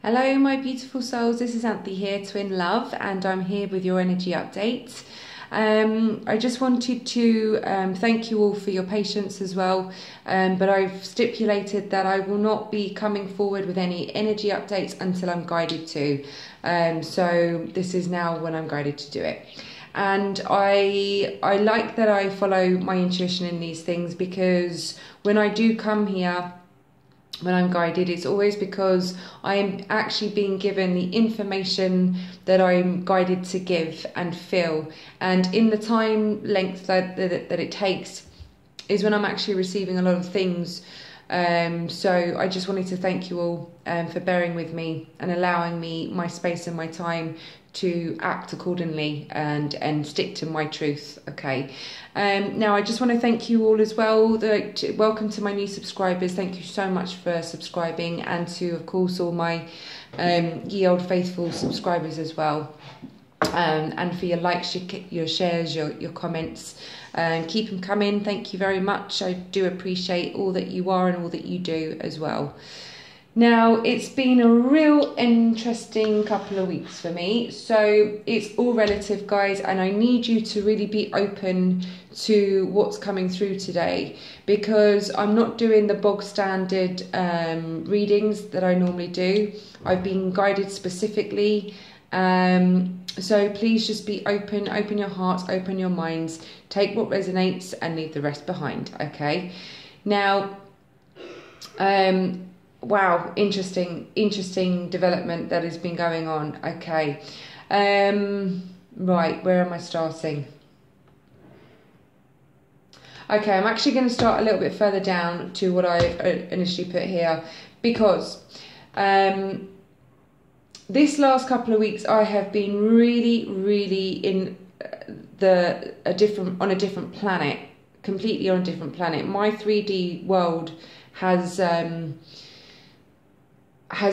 Hello my beautiful souls, this is Anthony here, Twin Love, and I'm here with your energy update. I just wanted to thank you all for your patience as well, but I've stipulated that I will not be coming forward with any energy updates until I'm guided to. So this is now when I'm guided to do it. And I like that I follow my intuition in these things, because when I do come here, when I'm guided, it's always because I am actually being given the information that I'm guided to give and feel. And in the time length that it takes is when I'm actually receiving a lot of things. So I just wanted to thank you all for bearing with me and allowing me my space and my time to act accordingly and stick to my truth. Okay. Now I just want to thank you all as well. Welcome to my new subscribers. Thank you so much for subscribing, and to, of course, all my ye old faithful subscribers as well. And for your likes, your shares, your comments. Keep them coming. Thank you very much. I do appreciate all that you are and all that you do as well. Now, it's been a real interesting couple of weeks for me. So it's all relative, guys, and I need you to really be open to what's coming through today, because I'm not doing the bog standard readings that I normally do. I've been guided specifically. So please just be open your hearts, open your minds, take what resonates and leave the rest behind. Okay. Now, wow, interesting development that has been going on. Okay. Right, where am I starting? Okay, I'm actually going to start a little bit further down to what I initially put here, because this last couple of weeks I have been really in on a different planet, completely on a different planet. My 3D world has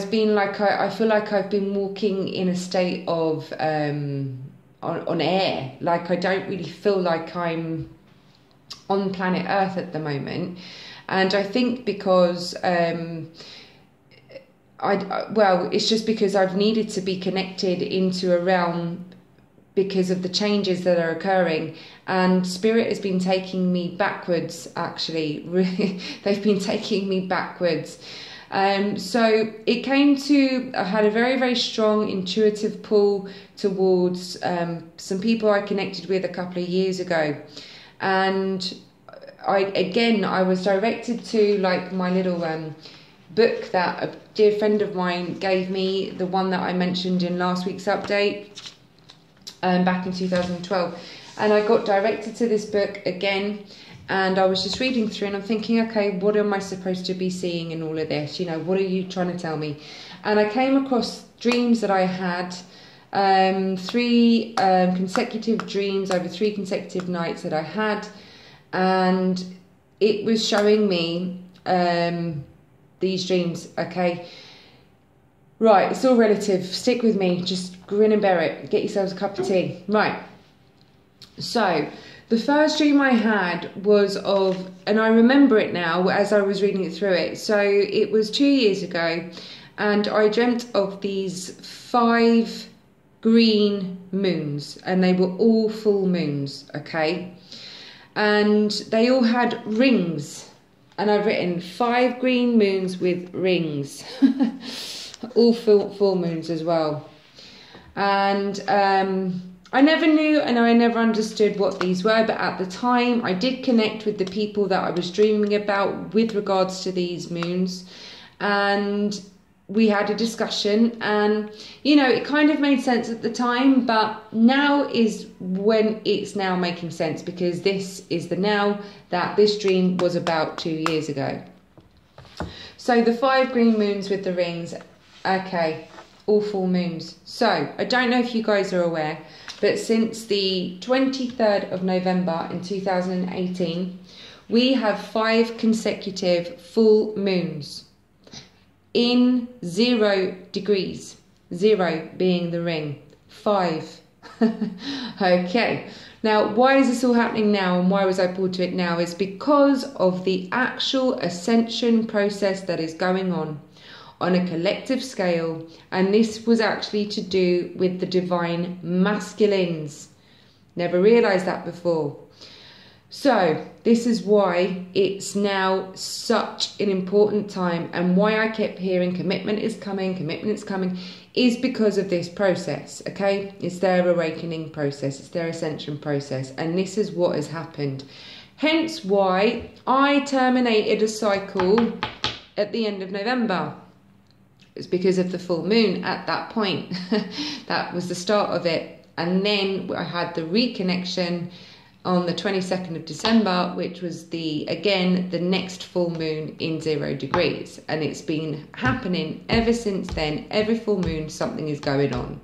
been like, I feel like I've been walking in a state of on air. Like, I don't really feel like I'm on planet Earth at the moment, and I think because well, it's just because I've needed to be connected into a realm because of the changes that are occurring, and Spirit has been taking me backwards. Actually, really, they've been taking me backwards. So it came to, I had a very strong intuitive pull towards some people I connected with a couple of years ago, and I was directed to, like, my little book that a dear friend of mine gave me, the one that I mentioned in last week's update, back in 2012, and I got directed to this book again. And I was just reading through and I'm thinking, okay, what am I supposed to be seeing in all of this? You know, what are you trying to tell me? And I came across dreams that I had, 3 consecutive dreams over 3 consecutive nights that I had. And it was showing me these dreams, okay? Right, it's all relative. Stick with me. Just grin and bear it. Get yourselves a cup of tea. Right. So the first dream I had was of, and I remember it now as I was reading it through it. So it was 2 years ago, and I dreamt of these 5 green moons, and they were all full moons, okay? And they all had rings, and I've written 5 green moons with rings, all full moons as well. And I never knew, and I never understood what these were, but at the time I did connect with the people that I was dreaming about with regards to these moons, and we had a discussion, and you know, it kind of made sense at the time, but now is when it's now making sense, because this is the now that this dream was about 2 years ago. So the 5 green moons with the rings, okay, all full moons. So I don't know if you guys are aware, but since the 23rd of November in 2018, we have 5 consecutive full moons in 0 degrees, 0 being the ring, 5. Okay, now why is this all happening now, and why was I pulled to it now? Is because of the actual ascension process that is going on. on a collective scale, and this was actually to do with the divine masculines. Never realized that before. So this is why it's now such an important time, and why I kept hearing commitment is coming, is because of this process, okay? It's their awakening process, it's their ascension process, and this is what has happened. Hence why I terminated a cycle at the end of November. It's because of the full moon at that point. That was the start of it. And then I had the reconnection on the 22nd of December, which was the next full moon in 0 degrees. And it's been happening ever since then. Every full moon, something is going on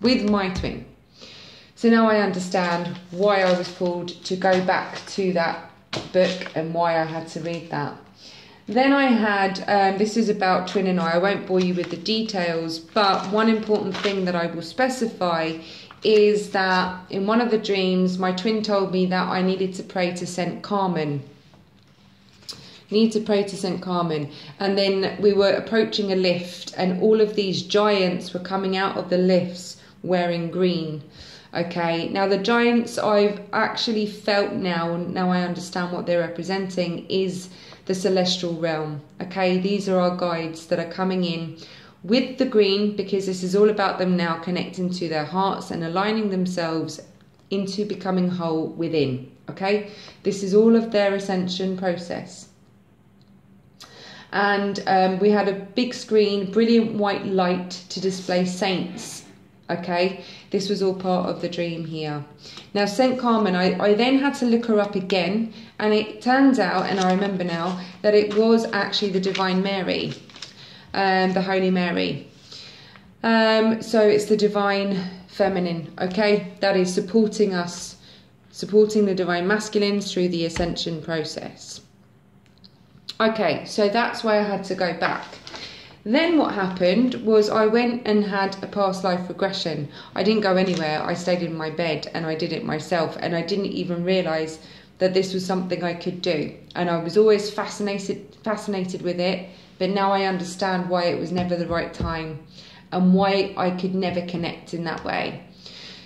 with my twin. So now I understand why I was pulled to go back to that book and why I had to read that. Then I had, this is about twin and I won't bore you with the details, but one important thing that I will specify is that in one of the dreams, my twin told me that I needed to pray to Saint Carmen. And then we were approaching a lift, and all of these giants were coming out of the lifts wearing green. Okay, now the giants I've actually felt now I understand what they're representing, is the celestial realm. Okay, these are our guides that are coming in with the green, because this is all about them now connecting to their hearts and aligning themselves into becoming whole within. Okay, this is all of their ascension process. And we had a big screen, brilliant white light to display saints. Okay, this was all part of the dream here. Now, Saint Carmen, I then had to look her up again, and it turns out, and I remember now, that it was actually the Divine Mary, the Holy Mary. So it's the Divine Feminine, okay, that is supporting us, supporting the Divine Masculines through the Ascension process. Okay, so that's why I had to go back. Then what happened was I went and had a past life regression. I didn't go anywhere. I stayed in my bed and I did it myself, and I didn't even realise that this was something I could do. And I was always fascinated with it, but now I understand why it was never the right time and why I could never connect in that way.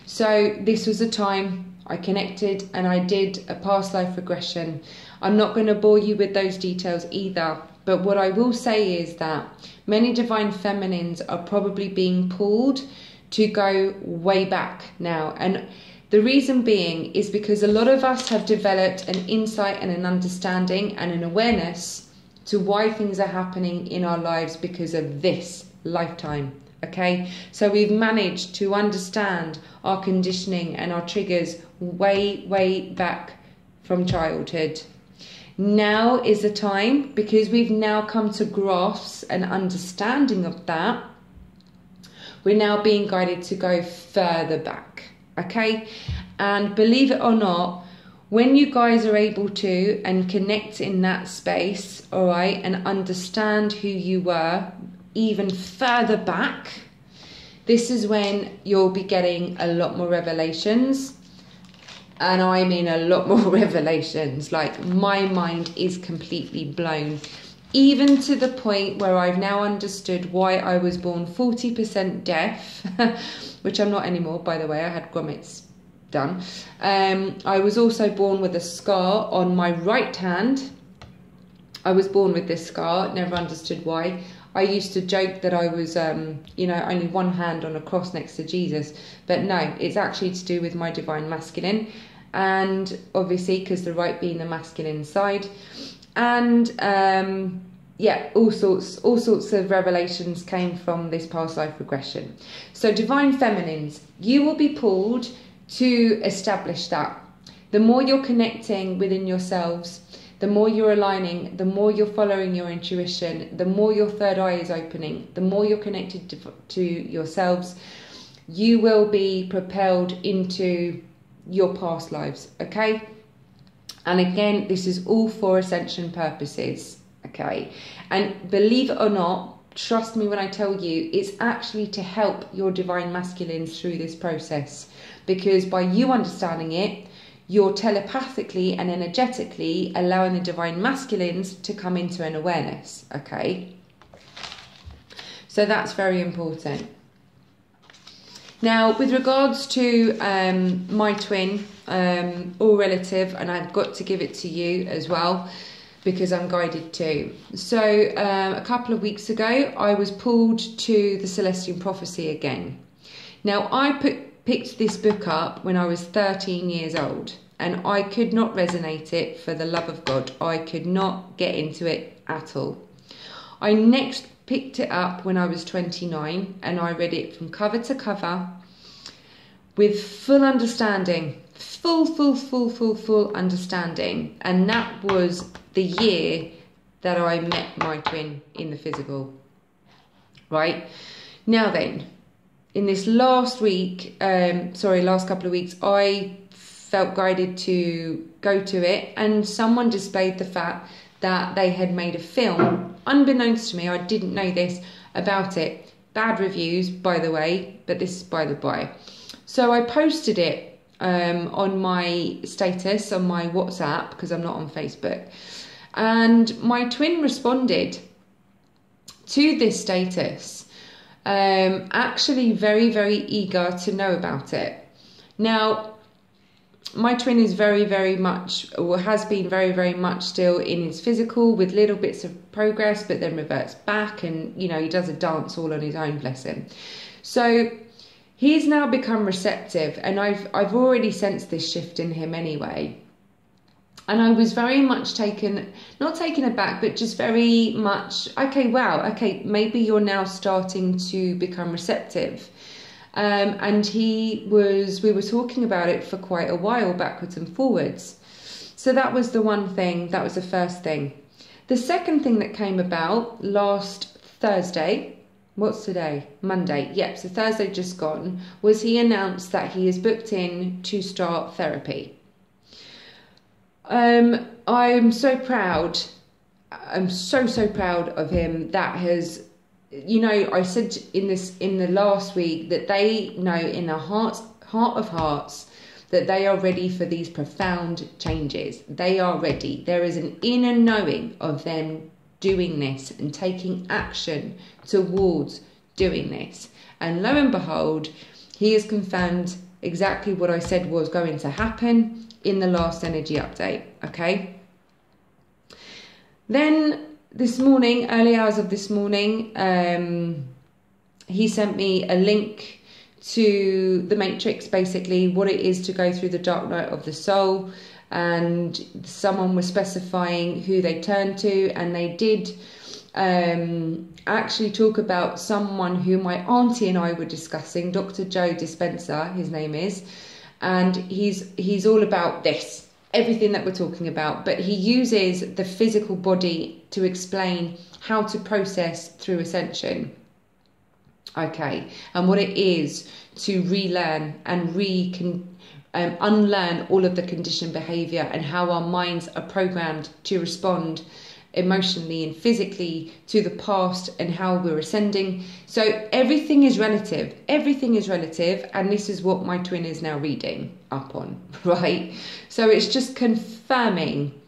So this was a time I connected and I did a past life regression. I'm not going to bore you with those details either, but what I will say is that many divine feminines are probably being pulled to go way back now. And the reason being is because a lot of us have developed an insight and an understanding and an awareness to why things are happening in our lives because of this lifetime. Okay, so we've managed to understand our conditioning and our triggers way back from childhood. Now is the time, because we've now come to grasp and understanding of that, we're now being guided to go further back. Okay, and believe it or not, when you guys are able to and connect in that space, all right, and understand who you were even further back, this is when you'll be getting a lot more revelations. And I mean a lot more revelations. Like, my mind is completely blown, even to the point where I've now understood why I was born 40% deaf, which I'm not anymore, by the way. I had grommets done. I was also born with a scar on my right hand. I was born with this scar, never understood why. I used to joke that I was, only one hand on a cross next to Jesus. But no, it's actually to do with my divine masculine. And obviously, because the right being the masculine side. And all sorts of revelations came from this past life regression. So divine feminines, you will be pulled to establish that. The more you're connecting within yourselves, the more you're aligning, the more you're following your intuition, the more your third eye is opening, the more you're connected to yourselves, you will be propelled into your past lives, okay? And again, this is all for ascension purposes, okay? And believe it or not, trust me when I tell you, it's actually to help your divine masculines through this process, because by you understanding it, you're telepathically and energetically allowing the divine masculines to come into an awareness, okay? So that's very important. Now, with regards to my twin, or relative, and I've got to give it to you as well, because I'm guided too. So a couple of weeks ago, I was pulled to the Celestial Prophecy again. Now, I picked this book up when I was 13 years old, and I could not resonate it for the love of God. I could not get into it at all. I next picked it up when I was 29, and I read it from cover to cover with full understanding, full understanding. And that was the year that I met my twin in the physical. Right? Now then, in this last couple of weeks, I felt guided to go to it, and someone displayed the fact that they had made a film, unbeknownst to me, I didn't know this about it. Bad reviews, by the way, but this is by the by. So I posted it on my status, on my WhatsApp, because I'm not on Facebook. And my twin responded to this status, actually very eager to know about it. Now, my twin is very much, or has been very much still in his physical, with little bits of progress, but then reverts back, and you know, he does a dance all on his own, bless him. So he's now become receptive, and I've already sensed this shift in him anyway. And I was very much not taken aback, but just very much, okay, wow, okay, maybe you're now starting to become receptive. And we were talking about it for quite a while, backwards and forwards. So that was the one thing, that was the first thing. The second thing that came about last Thursday, what's today? Monday. Yep, so Thursday just gone, was he announced that he is booked in to start therapy. I'm so proud. I'm so proud of him. That has, you know, I said in the last week that they know in their heart of hearts that they are ready for these profound changes. They are ready. There is an inner knowing of them doing this and taking action towards doing this. And lo and behold, he has confirmed exactly what I said was going to happen in the last energy update. Okay. Then this morning, early hours of this morning, he sent me a link to the Matrix, basically what it is to go through the dark night of the soul, and someone was specifying who they turned to, and they did actually talk about someone who my auntie and I were discussing, Dr. Joe Dispenza, his name is, and he's all about this, everything that we're talking about, but he uses the physical body to explain how to process through Ascension. Okay, and what it is to relearn and unlearn all of the conditioned behavior, and how our minds are programmed to respond emotionally and physically to the past, and how we're ascending. So everything is relative, and this is what my twin is now reading up on, right? So it's just confirming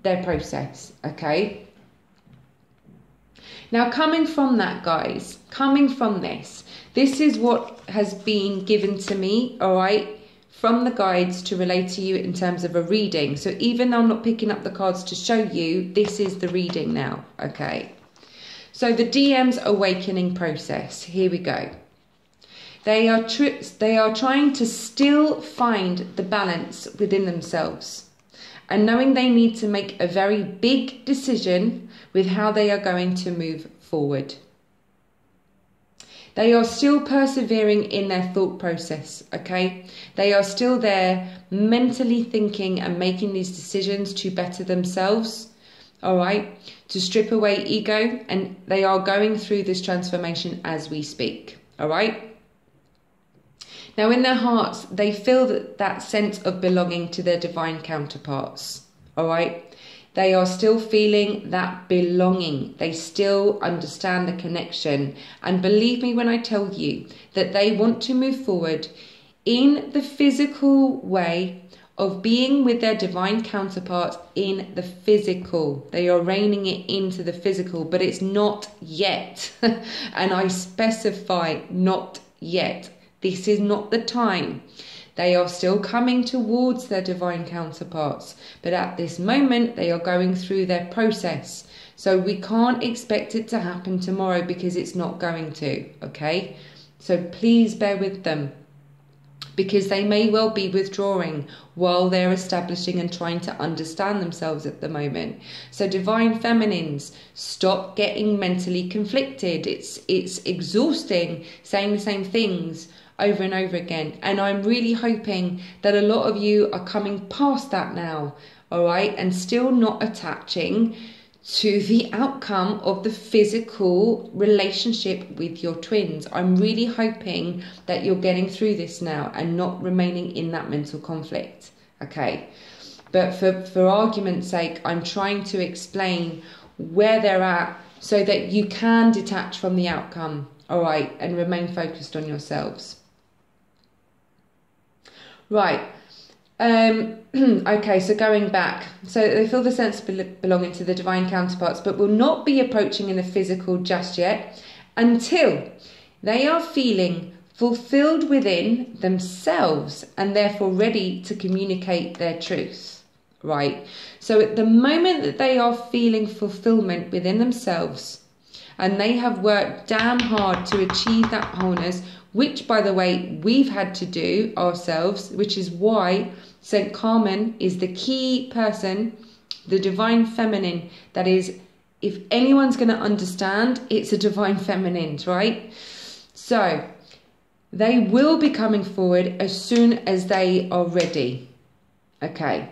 their process. Okay, now coming from that, guys, coming from this is what has been given to me, all right, from the guides to relate to you in terms of a reading. So even though I'm not picking up the cards to show you, this is the reading now. Okay, so the DM's awakening process, here we go. They are trying to still find the balance within themselves, and knowing they need to make a very big decision with how they are going to move forward. They are still persevering in their thought process, okay? They are still there mentally thinking and making these decisions to better themselves, all right? To strip away ego, and they are going through this transformation as we speak, all right? Now, in their hearts, they feel that sense of belonging to their divine counterparts, all right? They are still feeling that belonging. They still understand the connection. And believe me when I tell you that they want to move forward in the physical way of being with their divine counterparts in the physical. They are reining it into the physical, but it's not yet. And I specify not yet. This is not the time. They are still coming towards their divine counterparts, but at this moment they are going through their process. So we can't expect it to happen tomorrow because it's not going to, okay? So please bear with them, because they may well be withdrawing while they're establishing and trying to understand themselves at the moment. So divine feminines, stop getting mentally conflicted. It's exhausting saying the same things over and over again. And I'm really hoping that a lot of you are coming past that now, all right, and still not attaching to the outcome of the physical relationship with your twins. I'm really hoping that you're getting through this now and not remaining in that mental conflict, okay? But for argument's sake, I'm trying to explain where they're at so that you can detach from the outcome, all right, and remain focused on yourselves. Right. Okay, so going back, so they feel the sense of belonging to the divine counterparts, but will not be approaching in the physical just yet until they are feeling fulfilled within themselves and therefore ready to communicate their truth, right? So at the moment that they are feeling fulfillment within themselves and they have worked damn hard to achieve that wholeness, which, by the way, we've had to do ourselves, which is why St. Carmen is the key person, the divine feminine, that is, if anyone's going to understand, it's a divine feminine, right? So they will be coming forward as soon as they are ready. Okay.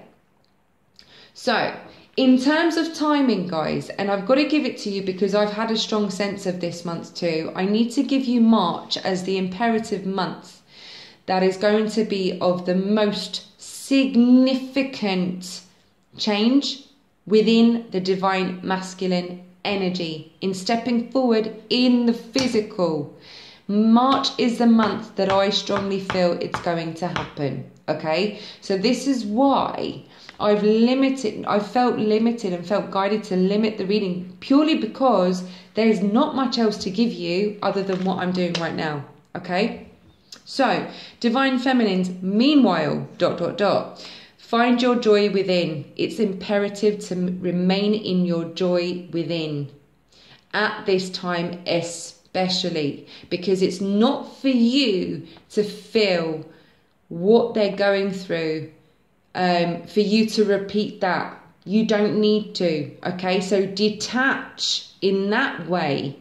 So in terms of timing, guys, and I've got to give it to you because I've had a strong sense of this month too, I need to give you March as the imperative month that is going to be of the most significant change within the divine masculine energy in stepping forward in the physical. March is the month that I strongly feel it's going to happen, okay? So this is why I felt limited and felt guided to limit the reading, purely because there's not much else to give you other than what I'm doing right now, okay? So, divine feminines, meanwhile, ... find your joy within. It's imperative to remain in your joy within at this time, especially because it's not for you to feel what they're going through, for you to repeat that. You don't need to, okay? So detach in that way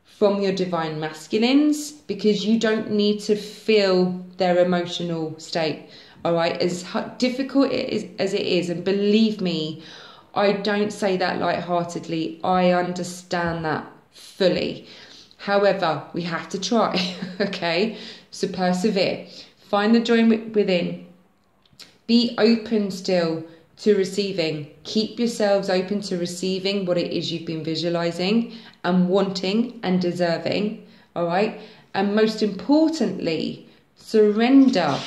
from your divine masculines, because you don't need to feel their emotional state, all right? As difficult as it is, and believe me, I don't say that lightheartedly. I understand that fully. However, we have to try, okay? So persevere. Find the joy within. Be open still to receiving. Keep yourselves open to receiving what it is you've been visualizing and wanting and deserving, all right? And most importantly, surrender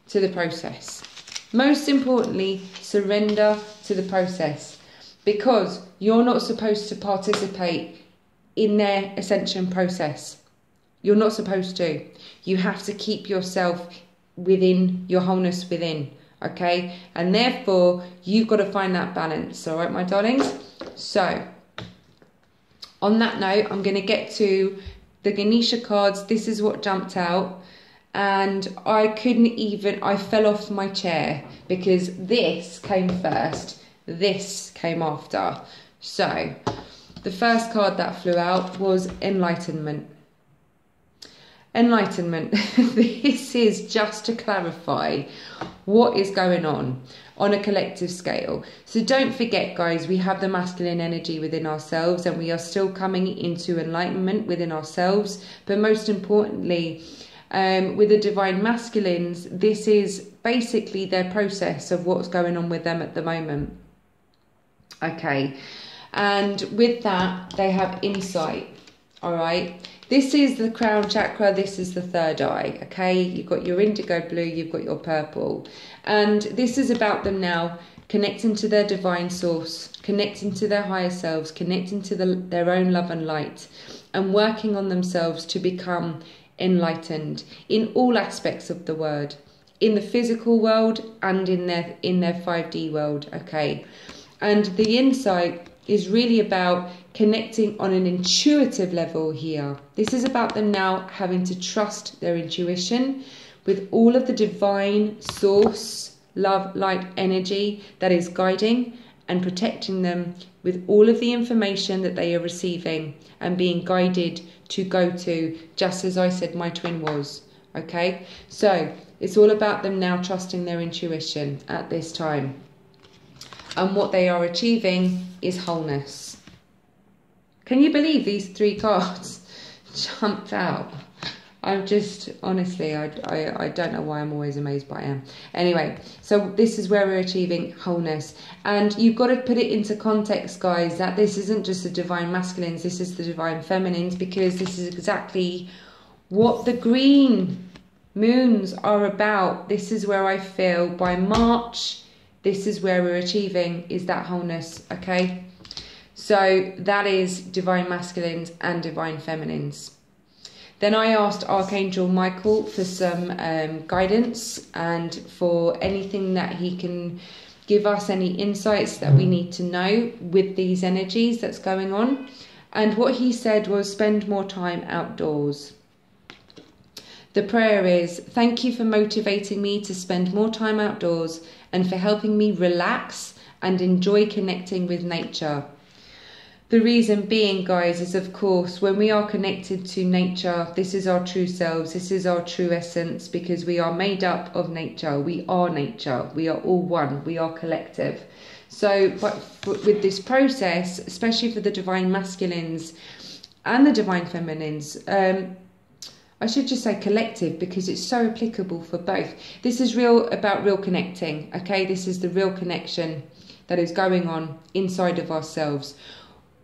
to the process. Most importantly, surrender to the process, because you're not supposed to participate in their ascension process. You're not supposed to. You have to keep yourself within your wholeness within, okay? And therefore, you've got to find that balance, all right, my darlings? So, on that note, I'm going to get to the Ganesha cards. This is what jumped out. And I fell off my chair because this came first. This came after. So, the first card that flew out was Enlightenment. Enlightenment. This is just to clarify what is going on a collective scale. So don't forget, guys, we have the masculine energy within ourselves and we are still coming into enlightenment within ourselves. But most importantly, with the divine masculines, this is basically their process of what's going on with them at the moment. Okay. And with that, they have insight. All right. this is the crown chakra, this is the third eye, okay? You've got your indigo blue, you've got your purple. And this is about them now connecting to their divine source, connecting to their higher selves, connecting to their own love and light, and working on themselves to become enlightened in all aspects of the word, in the physical world and in their 5D world, okay? And the insight is really about connecting on an intuitive level here. This is about them now having to trust their intuition with all of the divine source, love, light, energy that is guiding and protecting them with all of the information that they are receiving and being guided to go to, just as I said my twin was, okay? So it's all about them now trusting their intuition at this time. And what they are achieving is wholeness. Can you believe these 3 cards jumped out? I'm just, honestly, I don't know why I'm always amazed by them. Anyway, so this is where we're achieving wholeness. And you've got to put it into context, guys, that this isn't just the divine masculines, this is the divine feminines, because this is exactly what the green moons are about. This is where I feel by March, this is where we're achieving, is that wholeness, okay? So that is divine masculines and divine feminines. Then I asked Archangel Michael for some guidance and for anything that he can give us, any insights that we need to know with these energies that's going on. And what he said was spend more time outdoors. The prayer is, thank you for motivating me to spend more time outdoors and for helping me relax and enjoy connecting with nature. The reason being, guys, is of course when we are connected to nature, this is our true selves, this is our true essence, because we are made up of nature, we are nature, we are all one, we are collective. So with this process, especially for the divine masculines and the divine feminines, I should just say collective because it's so applicable for both. This is about real connecting, okay? This is the real connection that is going on inside of ourselves,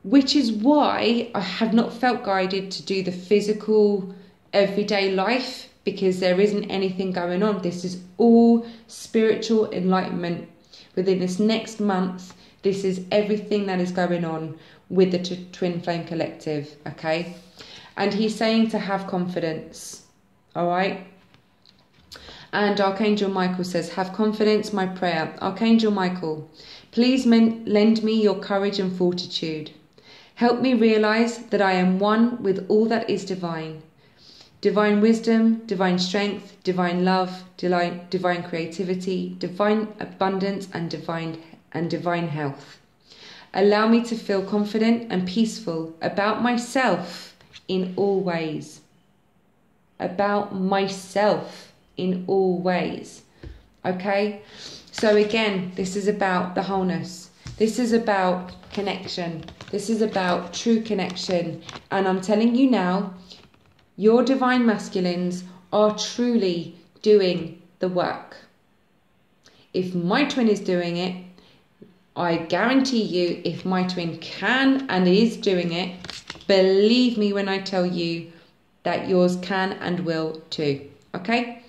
which is why I have not felt guided to do the physical everyday life, because there isn't anything going on. This is all spiritual enlightenment. Within this next month, this is everything that is going on with the Twin Flame Collective, okay? And he's saying to have confidence, all right? And Archangel Michael says, have confidence, my prayer. Archangel Michael, please lend me your courage and fortitude. Help me realize that I am one with all that is divine. Divine wisdom, divine strength, divine love, divine creativity, divine abundance, and divine health. Allow me to feel confident and peaceful about myself in all ways. About myself in all ways. Okay? So again, this is about the wholeness. This is about connection. This is about true connection. And I'm telling you now, your divine masculines are truly doing the work. If my twin is doing it, I guarantee you, if my twin can and is doing it, believe me when I tell you that yours can and will too. Okay?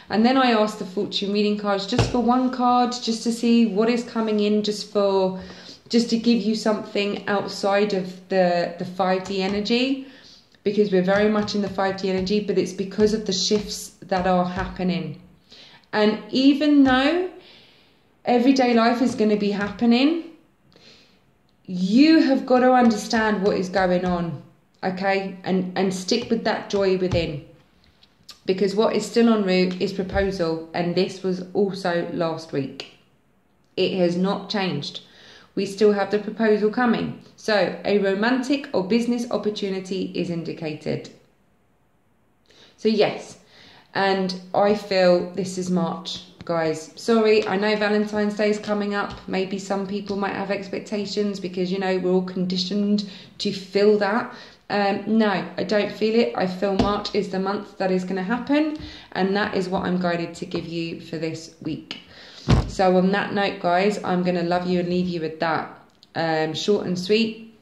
And then I asked the fortune reading cards just for one card, just to see what is coming in, just to give you something outside of the 5D energy, because we're very much in the 5D energy, but it's because of the shifts that are happening. And even though everyday life is going to be happening, you have got to understand what is going on, okay? And stick with that joy within. Because what is still en route is proposal, and this was also last week. It has not changed. We still have the proposal coming. So a romantic or business opportunity is indicated. So yes, and I feel this is March, guys. Sorry, I know Valentine's Day is coming up. Maybe some people might have expectations because, you know, we're all conditioned to feel that. No, I don't feel it. I feel March is the month that is going to happen, and that is what I'm guided to give you for this week. So on that note, guys, I'm going to love you and leave you with that. Short and sweet.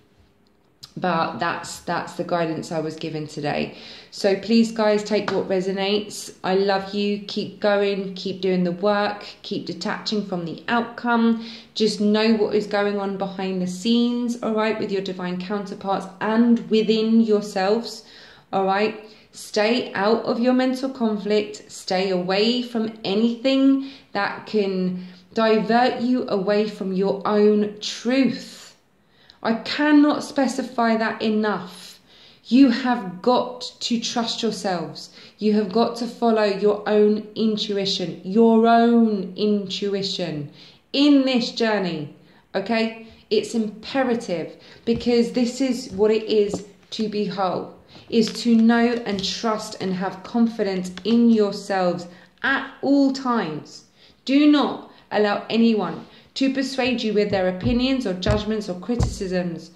But that's the guidance I was given today. So please, guys, take what resonates. I love you. Keep going. Keep doing the work. Keep detaching from the outcome. Just know what is going on behind the scenes, all right, with your divine counterparts and within yourselves, all right? Stay out of your mental conflict. Stay away from anything that can divert you away from your own truth. I cannot specify that enough. You have got to trust yourselves. You have got to follow your own intuition in this journey. Okay? It's imperative, because this is what it is to be whole, is to know and trust and have confidence in yourselves at all times. Do not allow anyone to persuade you with their opinions or judgments or criticisms.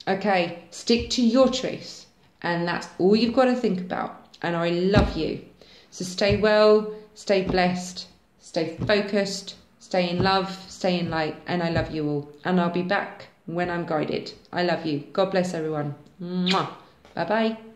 Okay, stick to your truth, and that's all you've got to think about. And I love you. So stay well, stay blessed, stay focused, stay in love, stay in light, and I love you all. And I'll be back when I'm guided. I love you. God bless everyone. Mwah. Bye-bye.